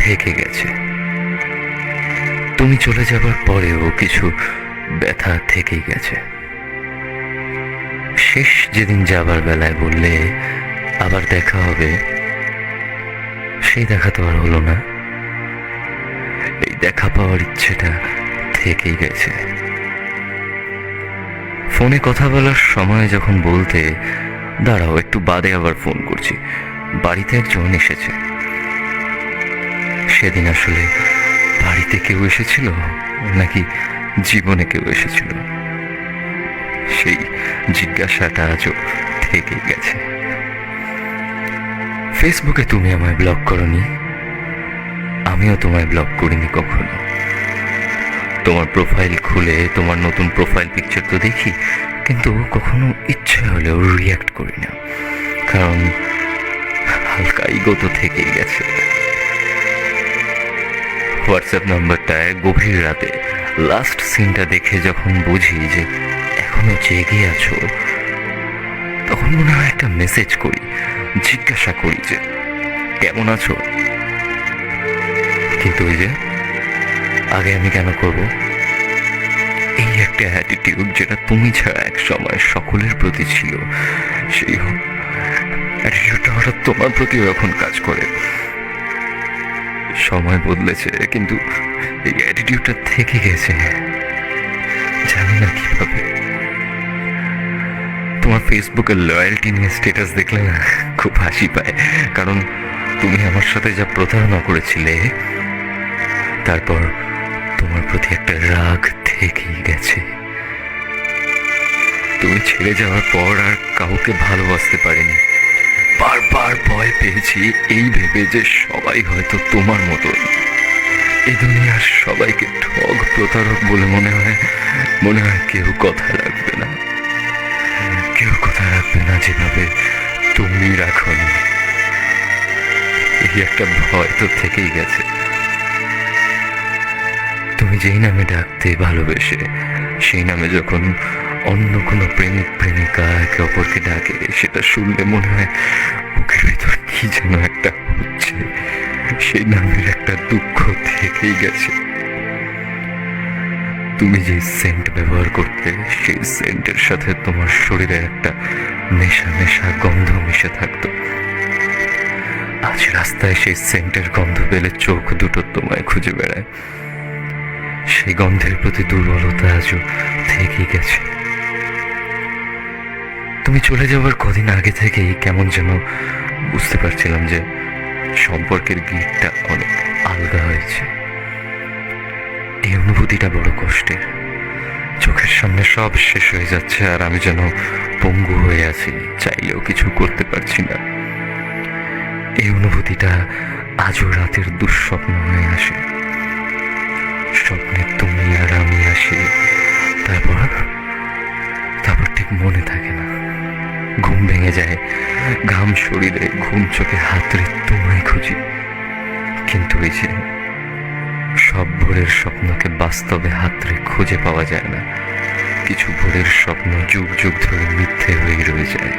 থেকে গেছে। তুমি চলে যাবার পরেও কিছু ব্যথা থেকেই গেছে। শেষ যেদিন যাবার বেলায় বললে আবার দেখা হবে, সেই দেখা তো আর হলো না। এই দেখা পাওয়ার ইচ্ছেটা থেকেই গেছে। ফোনে কথা বলার সময় যখন বলতে, দাঁড়াও একটু বাদে আবার ফোন করছি, বাড়িতে একজন এসেছে। সেদিন আসলে বাড়িতে কেউ এসেছিল নাকি জীবনে কেউ এসেছিল, সেই জিজ্ঞাসাটা আজও থেকেই গেছে। ফেসবুকে তুমি আমায় ব্লক করনি, আমিও তোমায় ব্লক করিনি কখনো। তোমার প্রোফাইল খুলে তোমার নতুন প্রোফাইল পিকচার তো দেখি, কিন্তু কখনো ইচ্ছে হলেও রিয়্যাক্ট করি না, কারণ হালকা ইগো তো থেকেই গেছে। হোয়াটসঅ্যাপ নাম্বারটায় গভীর রাতে লাস্ট সিনটা দেখে যখন বুঝি যে এখনো জেগে আছো, তখন মনে হয় একটা মেসেজ করি, জিজ্ঞাসা করি যে কেমন আছো। কিন্তু ওই যে আগে আমি কেন করব? এই একটা অ্যাটিটিউড যেটা তুমি ছাড়া এক সময় সকলের প্রতি ছিল, সেই অ্যাটিটিউডটা হঠাৎ তোমার প্রতিও এখন কাজ করে। সময় বদলেছে, কিন্তু এই অ্যাটিটিউডটা থেকে গেছে, জানি না কিভাবে। তোমার ফেসবুকের লয়্যালটি নিয়ে স্ট্যাটাস দেখলে না খুব হাসি পায়, কারণ তুমি আমার সাথে যা প্রতারণা করেছিলে, তারপর তোমার প্রতি একটা রাগ থেকেই গেছে। তুমি ছেড়ে যাওয়ার পর আর কাউকে ভালোবাসতে পারিনি। বারবার ভয় পেয়েছি এই ভেবে যে সবাই হয়তো তোমার মতো। এই দুনিয়ার সবাইকে ঠগ প্রতারক বলে মনে হয় কেউ কথা রাখবে না, কেউ কথা রাখবে না যেভাবে তুমি রাখনি। এই একটা ভয় তো থেকেই গেছে। তুমি যেই নামে ডাকতে ভালোবেসে, সেই নামে যখন অন্য কোনো প্রেমিক প্রেমিকা একে অপরকে ডাকে, সেটা শুনলে মনে হয় বুকের ভিতর কি যেন একটা হচ্ছে। সেই নামের একটা দুঃখ থেকেই গেছে। তুমি যে সেন্ট ব্যবহার করতে, সেই সেন্টের সাথে তোমার শরীরের একটা নেশা নেশা গন্ধ মিশে থাকতো। আজ রাস্তায় সেই সেন্টের গন্ধ পেলে চোখ দুটো তোমায় খুঁজে বেড়ায়। সেই গন্ধের প্রতি দুর্বলতা আজও থেকেই গেছে। তুমি চলে যাওয়ার কদিন আগে থেকেই কেমন যেন বুঝতে পারছিলাম যে সম্পর্কের গিটটা অনেক আলগা হয়েছে। এই অনুভূতিটা বড় কষ্টের। চোখের সামনে সব শেষ হয়ে যাচ্ছে আর আমি যেন পঙ্গু হয়ে আছি, চাইলেও কিছু করতে পারছি না। এই অনুভূতিটা আজও রাতের দুঃস্বপ্ন হয়ে আসে। স্বপ্নে তুমি আর আমি আসি, তারপর ঠিক মনে থাকে না। ঘুম ভেঙে যায়, ঘাম শরীরে, ঘুম চোখে হাতড়ে তোমায় খুঁজি। কিন্তু এই যে সব ভোরের স্বপ্নকে বাস্তবে হাতড়ে খুঁজে পাওয়া যায় না। কিছু ভোরের স্বপ্ন যুগ যুগ ধরে মিথ্যে হয়ে রয়ে যায়।